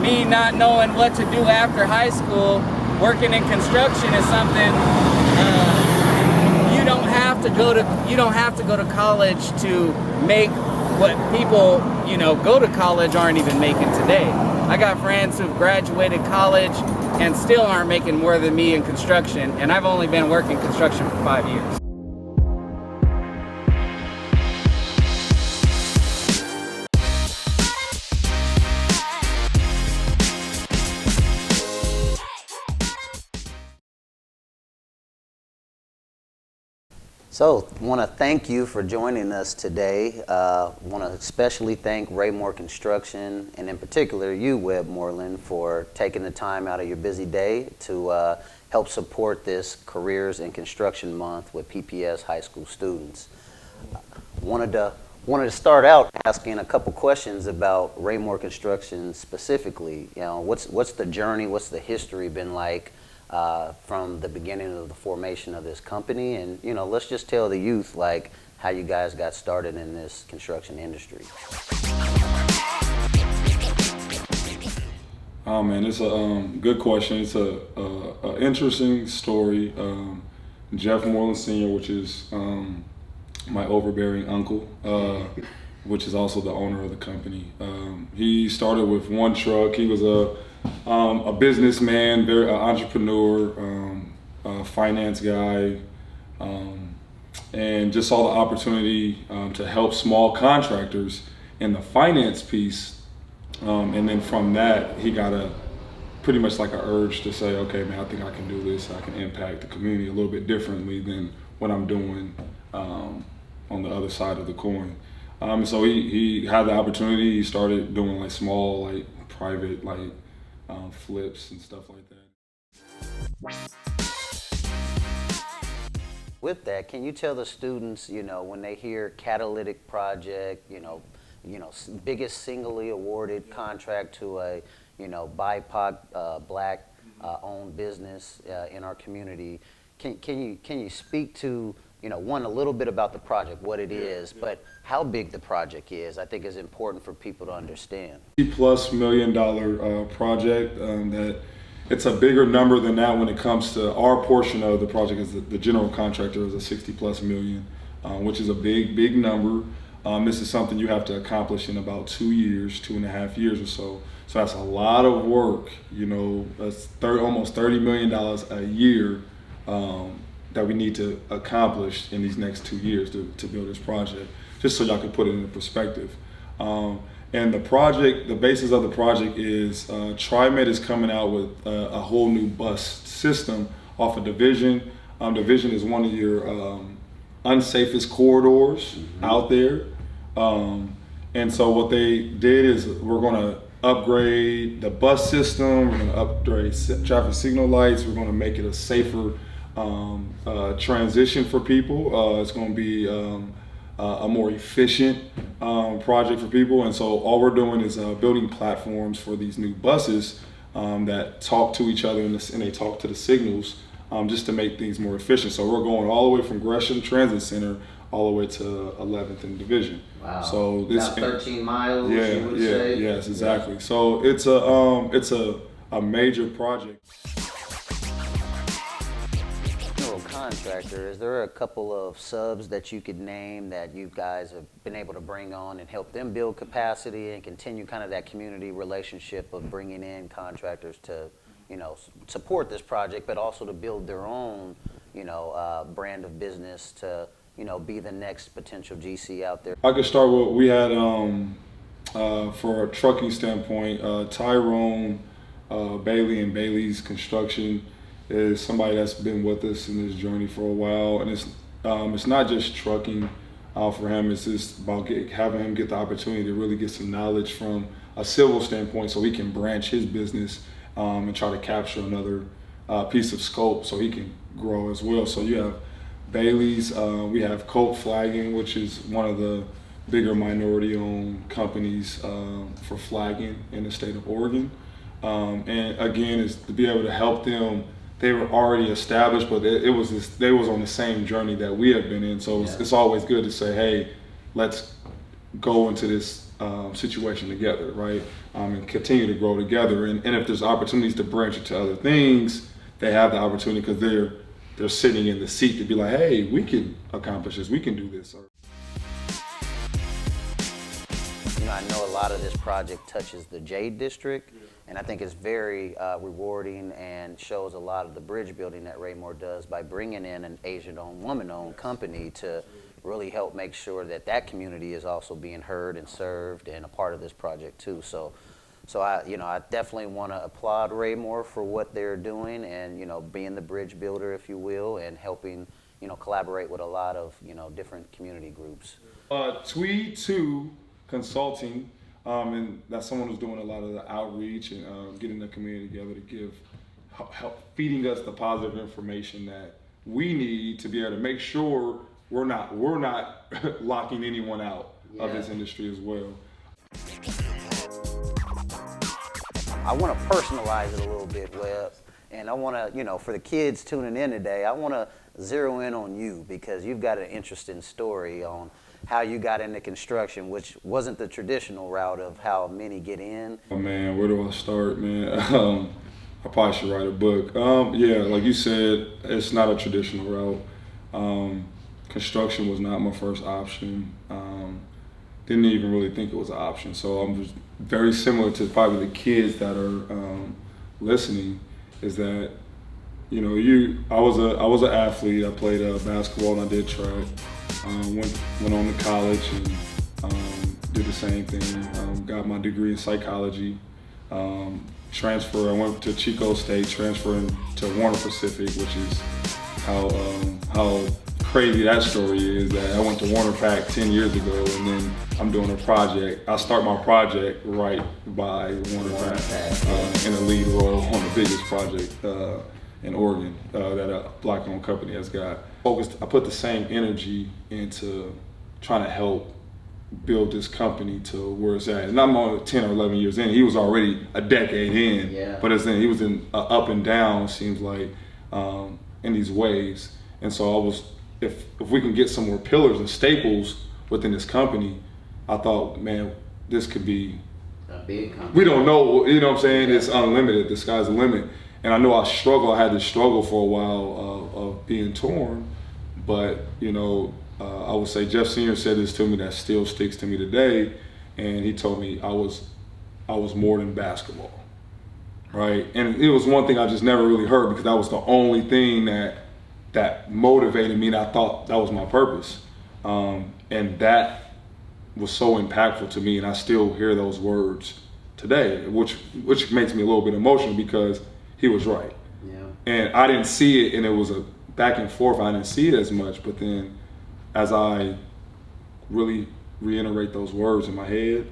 me not knowing what to do after high school, working in construction is something you don't have to go to college to make what people go to college aren't even making today. I got friends who've graduated college and still aren't making more than me in construction, and I've only been working construction for 5 years. So, I want to thank you for joining us today. I want to especially thank Raimore Construction, and in particular you, Webb Moreland, for taking the time out of your busy day to help support this Careers in Construction Month with PPS high school students. Wanted to start out asking a couple questions about Raimore Construction specifically. What's the journey? What's the history been like? From the beginning of the formation of this company, and let's just tell the youth like how you guys got started in this construction industry. Oh man, it's a good question. It's a interesting story. Jeff Moreland Sr., which is my overbearing uncle, which is also the owner of the company. He started with one truck. He was a businessman, very entrepreneur, finance guy, and just saw the opportunity to help small contractors in the finance piece. And then from that, he got pretty much like an urge to say, okay, man, I think I can do this. I can impact the community a little bit differently than what I'm doing on the other side of the coin. So he had the opportunity. He started doing like small, like private, flips and stuff like that. With that, can you tell the students, when they hear Catalytic Project, biggest singly awarded contract to a, BIPOC black owned business in our community, can you speak to, one, a little bit about the project, what it is, but how big the project is, I think is important for people to understand. $50+ million project. That it's a bigger number than that when it comes to our portion of the project. Is the general contractor is a $60+ million, which is a big number. This is something you have to accomplish in about 2 years, 2.5 years or so. So that's a lot of work. That's almost $30 million a year that we need to accomplish in these next 2 years to build this project. Just so y'all can put it into perspective. And the project, the basis of the project is TriMet is coming out with a whole new bus system off of Division. Division is one of your unsafest corridors out there. And so what they did is we're gonna upgrade the bus system, we're gonna upgrade traffic signal lights, we're gonna make it a safer transition for people. It's gonna be a more efficient project for people, and so all we're doing is building platforms for these new buses that talk to each other and they talk to the signals just to make things more efficient. So we're going all the way from Gresham Transit Center all the way to 11th and Division. Wow. So this about 13 miles. Yeah, you would say? Yes, exactly. So it's a major project. Contractor, is there a couple of subs that you could name that you guys have been able to bring on and help them build capacity and continue kind of that community relationship of bringing in contractors to, support this project, but also to build their own, brand of business to, be the next potential GC out there? I could start with, we had, for a trucking standpoint, Tyrone Bailey and Bailey's Construction is somebody that's been with us in this journey for a while, and it's not just trucking for him. It's just about having him get the opportunity to really get some knowledge from a civil standpoint, so he can branch his business and try to capture another piece of scope, so he can grow as well. So you have Bailey's, we have Colt Flagging, which is one of the bigger minority-owned companies for flagging in the state of Oregon, and again, is to be able to help them. They were already established, but they was on the same journey that we have been in. So it's always good to say, hey, let's go into this situation together, right? And continue to grow together. And if there's opportunities to branch into other things, they have the opportunity because they're sitting in the seat to be like, hey, we can accomplish this, we can do this. You know, I know a lot of this project touches the Jade District, and I think it's very rewarding and shows a lot of the bridge building that Raimore does by bringing in an Asian-owned, woman-owned company to really help make sure that that community is also being heard and served and a part of this project too. So I definitely want to applaud Raimore for what they're doing and, you know, being the bridge builder, if you will, and helping, you know, collaborate with a lot of, you know, different community groups. Tweed 2 Consulting, and that's someone who's doing a lot of the outreach and getting the community together to help feeding us the positive information that we need to be able to make sure we're not locking anyone out of this industry as well. I want to personalize it a little bit, Webb, and I want to, you know, for the kids tuning in today, I want to zero in on you because you've got an interesting story on how you got into construction, which wasn't the traditional route of how many get in. Oh man, where do I start, man? I probably should write a book. Yeah, like you said, it's not a traditional route. Construction was not my first option. Didn't even really think it was an option. So I'm just very similar to probably the kids that are listening. Is that, you know, I was an athlete. I played basketball and I did track. Went on to college and did the same thing. Got my degree in psychology. Transfer. I went to Chico State, transferring to Warner Pacific, which is how crazy that story is. That I went to Warner Pac 10 years ago, and then I'm doing a project. I start my project right by Warner Pac in a lead role on the biggest project in Oregon that a black-owned company has got. I put the same energy into trying to help build this company to where it's at. And I'm only 10 or 11 years in. He was already a decade in. Yeah. But he was in up and down, seems like, in these ways. And so if we can get some more pillars and staples within this company, I thought, man, this could be a big company. We don't know, you know what I'm saying? It's unlimited. The sky's the limit. And I know I had to struggle for a while of being torn. But, you know, I would say Jeff Sr. said this to me that still sticks to me today. And he told me I was more than basketball, right? And it was one thing I just never really heard because that was the only thing that motivated me and I thought that was my purpose. And that was so impactful to me, and I still hear those words today, which makes me a little bit emotional because he was right. Yeah. And I didn't see it, and it was a back and forth. I didn't see it as much, but then as I really reiterate those words in my head,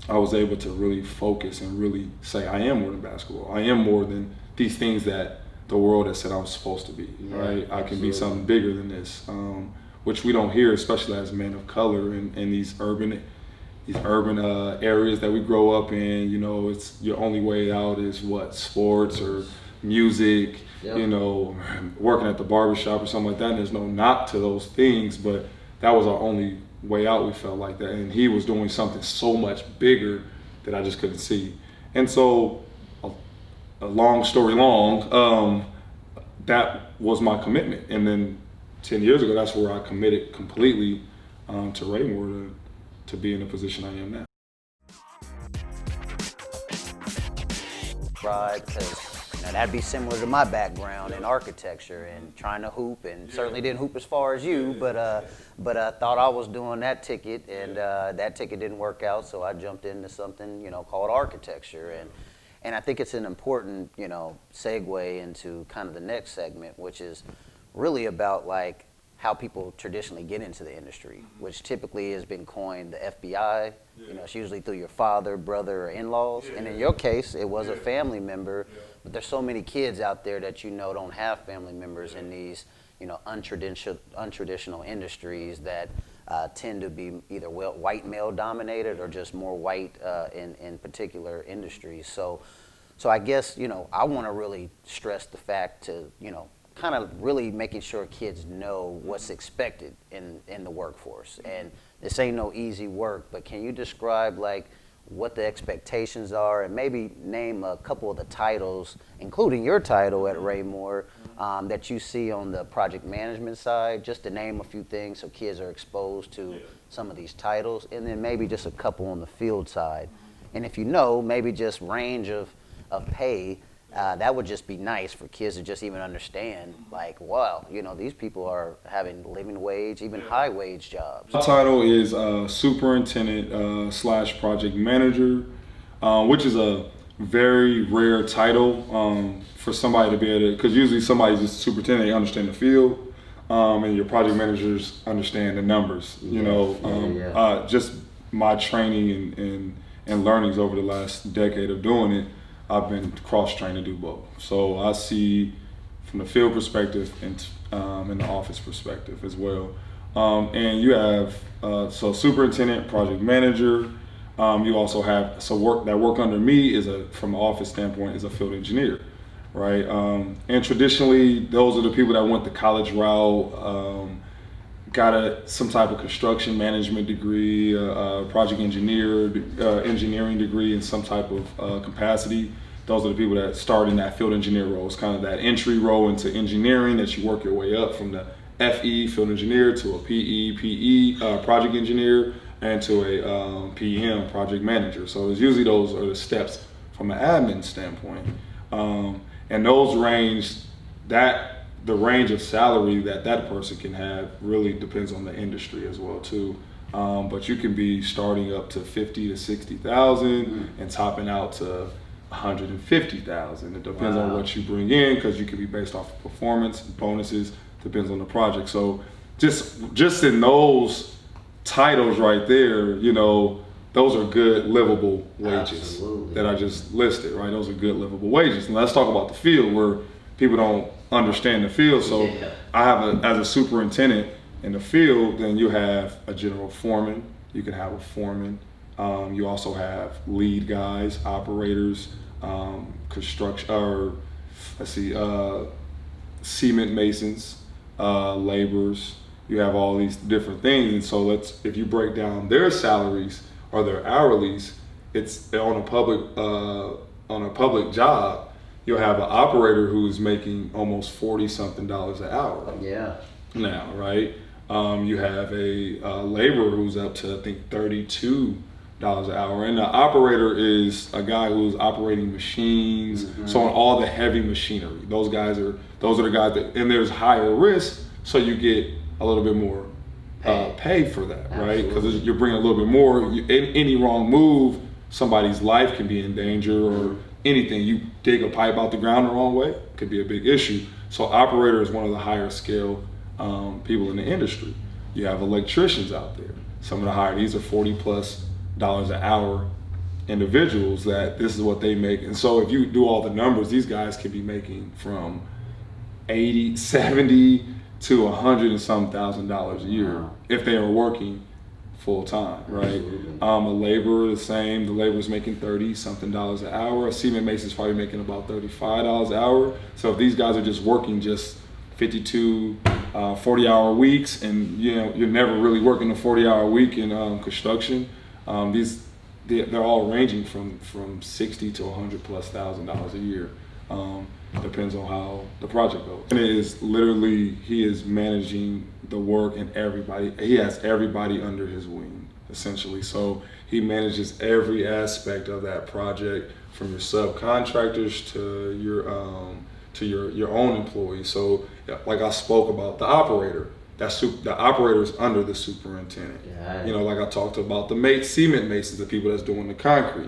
I was able to really focus and really say, I am more than basketball. I am more than these things that the world has said I'm supposed to be, right? I can be something bigger than this, which we don't hear, especially as men of color in these urban areas that we grow up in. You know, it's your only way out is what, sports or music, you know, working at the barbershop or something like that. And there's no knock to those things, but that was our only way out. We felt like that, and he was doing something so much bigger that I just couldn't see. And so, a long story long, that was my commitment. And then 10 years ago, that's where I committed completely to Raimore to be in the position I am now. Right, because that'd be similar to my background in architecture and trying to hoop, and certainly didn't hoop as far as you, but I thought I was doing that ticket, and that ticket didn't work out, so I jumped into something, you know, called architecture, and I think it's an important, you know, segue into kind of the next segment, which is really about like how people traditionally get into the industry, which typically has been coined the FBI. You know, it's usually through your father, brother, or in-laws. And in your case, it was a family member. But there's so many kids out there that you know don't have family members in these, you know, untraditional industries that tend to be either white male dominated or just more white in particular industries. So I guess, you know, I want to really stress the fact to, you know, kind of really making sure kids know what's expected in the workforce. And this ain't no easy work, but can you describe like what the expectations are, and maybe name a couple of the titles, including your title at Raimore, that you see on the project management side, just to name a few things so kids are exposed to some of these titles, and then maybe just a couple on the field side. And if you know, maybe just range of pay, that would just be nice for kids to just even understand, like, wow, you know, these people are having living wage, even high wage jobs. My title is Superintendent / Project Manager, which is a very rare title for somebody to be able to, because usually somebody's just superintendent, they understand the field, and your project managers understand the numbers, you know. Just my training and learnings over the last decade of doing it, I've been cross-trained to do both. So I see from the field perspective and the office perspective as well. And you have, so superintendent, project manager. You also have, work under me is from an office standpoint, is a field engineer, right? And traditionally, those are the people that went the college route, got some type of construction management degree, project engineering degree in some type of capacity. Those are the people that start in that field engineer role. It's kind of that entry role into engineering that you work your way up from the FE, field engineer, to a PE, project engineer, and to a PM, project manager. So it's usually those are the steps from an admin standpoint. And those the range of salary that person can have really depends on the industry as well too. But you can be starting up to 50 to 60,000 and topping out to 150,000. It depends on what you bring in, because you can be based off of performance, bonuses, depends on the project. So just in those titles right there, you know, those are good livable wages that I just listed, right? Those are good livable wages. And let's talk about the field, where people don't understand the field. So I have as a superintendent in the field, then you have a general foreman, you can have a foreman, you also have lead guys, operators, cement masons, laborers. You have all these different things. And so if you break down their salaries or their hourlies, it's on a public job. You'll have an operator who's making almost $40-something an hour. Yeah. Now, right? You have a laborer who's up to, I think, $32 an hour, and the operator is a guy who's operating machines. So on all the heavy machinery, those are the guys that, and there's higher risk, so you get a little bit more pay for that, right? Because you're bringing a little bit more. Any wrong move, somebody's life can be in danger, or anything. You dig a pipe out the ground the wrong way, could be a big issue. So operator is one of the higher scale people in the industry. You have electricians out there. Some of the higher, these are $40+ an hour individuals that this is what they make. And so if you do all the numbers, these guys could be making from 80, 70 to 100 and some $1,000s a year if they are working full time, right? A laborer, the same. The laborer's making $30-something an hour. A cement mason's probably making about $35 an hour. So if these guys are just working just 52, 40-hour weeks, and you know you're never really working a 40-hour week in construction, they're all ranging from 60 to 100+ thousand dollars a year. Depends on how the project goes. And it is literally, he is managing the work, and he has everybody under his wing, essentially. So he manages every aspect of that project, from your subcontractors to your own employees. So like I spoke about the operator, the operator is under the superintendent. Yeah. You know, like I talked about the cement masons, the people that's doing the concrete,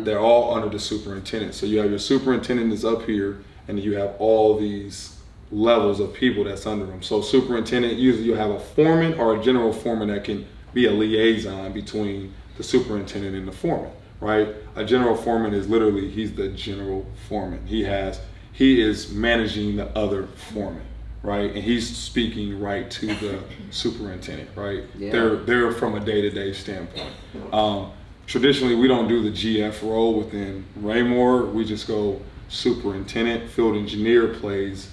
they're all under the superintendent. So you have your superintendent is up here, and you have all these levels of people that's under them. So superintendent, usually you have a foreman or a general foreman that can be a liaison between the superintendent and the foreman, right? A general foreman is literally, he's the general foreman. He is managing the other foreman, right? And he's speaking right to the superintendent, right? Yeah. They're from a day-to-day standpoint. Traditionally, we don't do the GF role within Raimore. We just go superintendent. Field engineer plays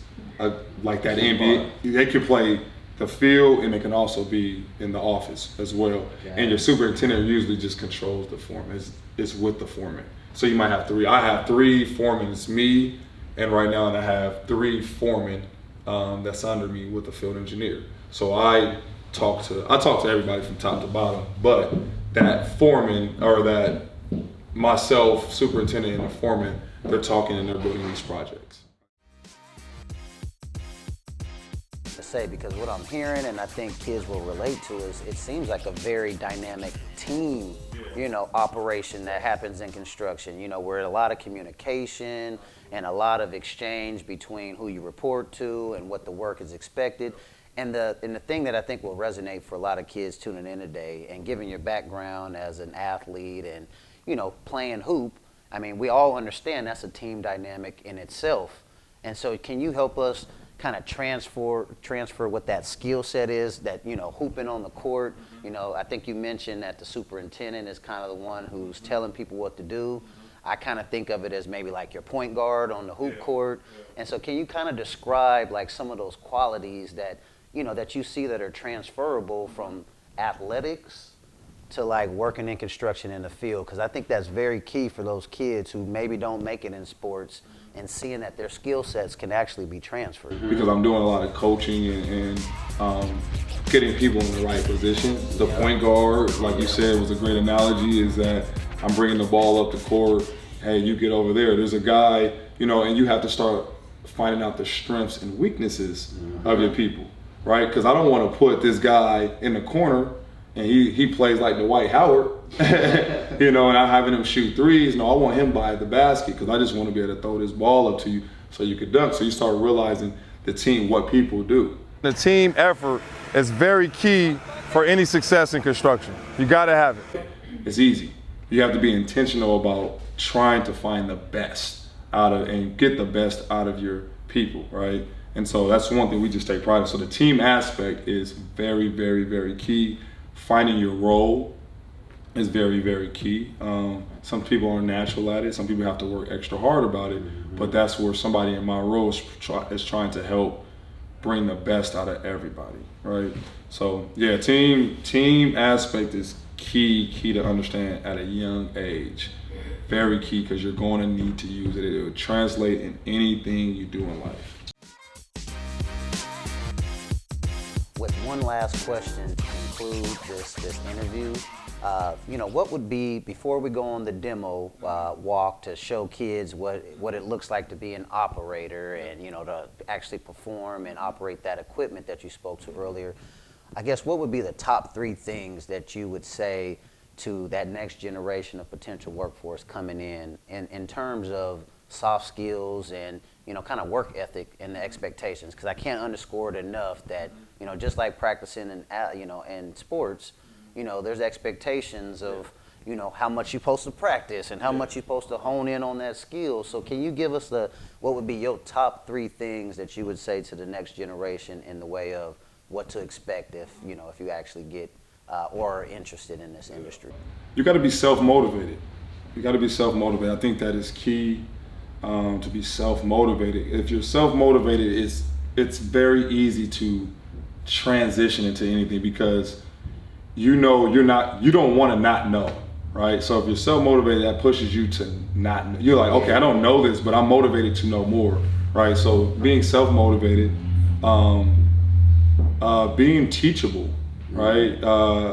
like that NBA. They can play the field, and it can also be in the office as well. Yeah. And your superintendent usually just controls the foreman. It's with the foreman. So you might have three. I have three foremen. It's me, and right now I have three foremen that's under me with the field engineer. So I talk to everybody from top to bottom, but that foreman, or that myself, superintendent, and the foreman, they're talking and they're building these projects. Say, because what I'm hearing, and I think kids will relate to, is it seems like a very dynamic team, operation that happens in construction, where a lot of communication and a lot of exchange between who you report to and what the work is expected. And the thing that I think will resonate for a lot of kids tuning in today, and given your background as an athlete and, playing hoop, I mean, we all understand that's a team dynamic in itself. And so can you help us kind of transfer what that skill set is, that, hooping on the court? I think you mentioned that the superintendent is kind of the one who's telling people what to do. I kind of think of it as maybe like your point guard on the hoop court. And so can you kind of describe like some of those qualities that, that you see that are transferable from athletics to like working in construction in the field? Because I think that's very key for those kids who maybe don't make it in sports, and seeing that their skill sets can actually be transferred. Because I'm doing a lot of coaching and getting people in the right position. The point guard, like you said, was a great analogy, is that I'm bringing the ball up the court. Hey, you get over there. There's a guy, and you have to start finding out the strengths and weaknesses of your people, right? Because I don't want to put this guy in the corner and he plays like Dwight Howard, and I'm having him shoot threes. No, I want him by the basket, because I just want to be able to throw this ball up to you so you could dunk. So you start realizing the team, what people do. The team effort is very key for any success in construction. You got to have it. It's easy. You have to be intentional about trying to find the best out of and get the best out of your people, right? And so that's one thing we just take pride in. So the team aspect is very, very, very key. Finding your role is very, very key. Some people are natural at it. Some people have to work extra hard about it. But that's where somebody in my role is trying to help bring the best out of everybody, right? So yeah, team aspect is key to understand at a young age. Very key, because you're going to need to use it. It will translate in anything you do in life. With one last question to conclude this interview, what would be, before we go on the demo walk to show kids what it looks like to be an operator and, to actually perform and operate that equipment that you spoke to earlier, I guess what would be the top 3 things that you would say to that next generation of potential workforce coming in terms of soft skills and, kind of work ethic and the expectations? Because I can't underscore it enough that, just like practicing in sports, there's expectations of, how much you're supposed to practice and how much you're supposed to hone in on that skill. So can you give us what would be your top 3 things that you would say to the next generation in the way of what to expect if you actually get or are interested in this industry? You got to be self-motivated. I think that is key, to be self-motivated. If you're self-motivated, it's very easy to transition into anything, because you don't want to not know, right? So if you're self-motivated, that pushes you to not know. You're like, okay, I don't know this, but I'm motivated to know more, right? So being self-motivated, being teachable, right?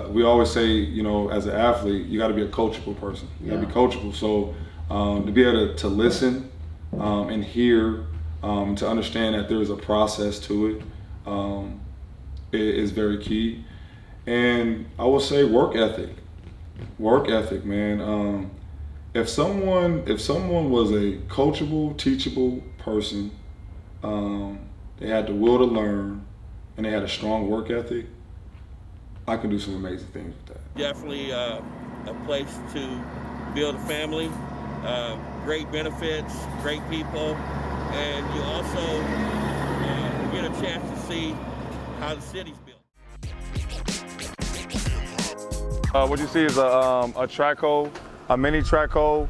We always say, as an athlete, you got to be a coachable person. You got to be coachable. So to be able to listen and hear, to understand that there is a process to it, is very key. And I would say work ethic, man. If someone was a coachable, teachable person, they had the will to learn, and they had a strong work ethic, I can do some amazing things with that. Definitely a place to build a family, great benefits, great people, and you also get a chance to see how the city's built. What you see is a track hole, a mini track hole.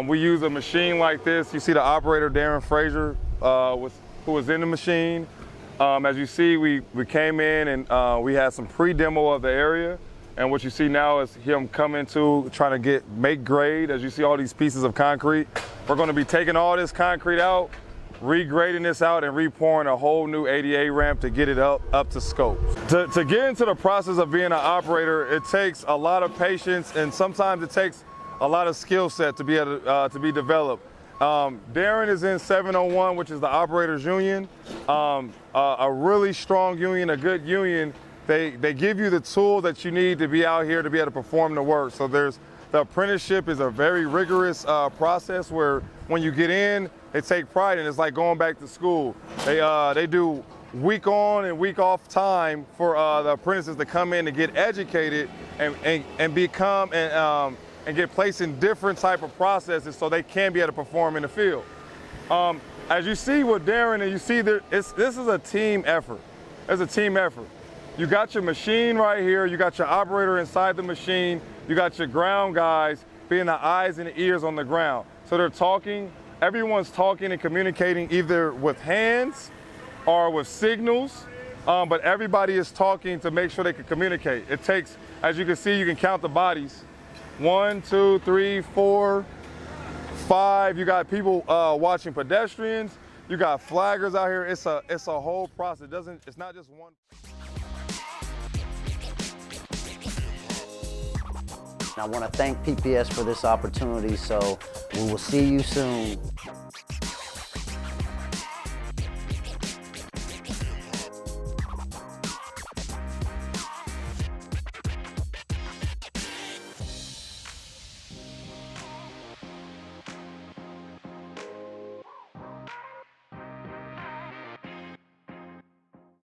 We use a machine like this. You see the operator, Darren Frazier, with who was in the machine. As you see, we came in and we had some pre-demo of the area. And what you see now is him coming to trying to make grade. As you see all these pieces of concrete, we're going to be taking all this concrete out, regrading this out, and repouring a whole new ADA ramp to get it up to scope. To get into the process of being an operator, it takes a lot of patience, and sometimes it takes a lot of skill set to be able to be developed. Darren is in 701, which is the operators union, a really strong union, a good union. They give you the tool that you need to be out here to be able to perform the work. So the apprenticeship is a very rigorous process where when you get in, they take pride in it. It's like going back to school. They do week on and week off time for the apprentices to come in and get educated and become and get placed in different type of processes so they can be able to perform in the field. As you see with Darren, and you see this is a team effort. It's a team effort. You got your machine right here, you got your operator inside the machine, you got your ground guys being the eyes and the ears on the ground. So they're talking, everyone's talking and communicating either with hands or with signals, but everybody is talking to make sure they can communicate. It takes, as you can see, you can count the bodies. 1, 2, 3, 4, 5. You got people watching pedestrians. You got flaggers out here. It's a whole process. It's not just one. I want to thank PPS for this opportunity, so we will see you soon.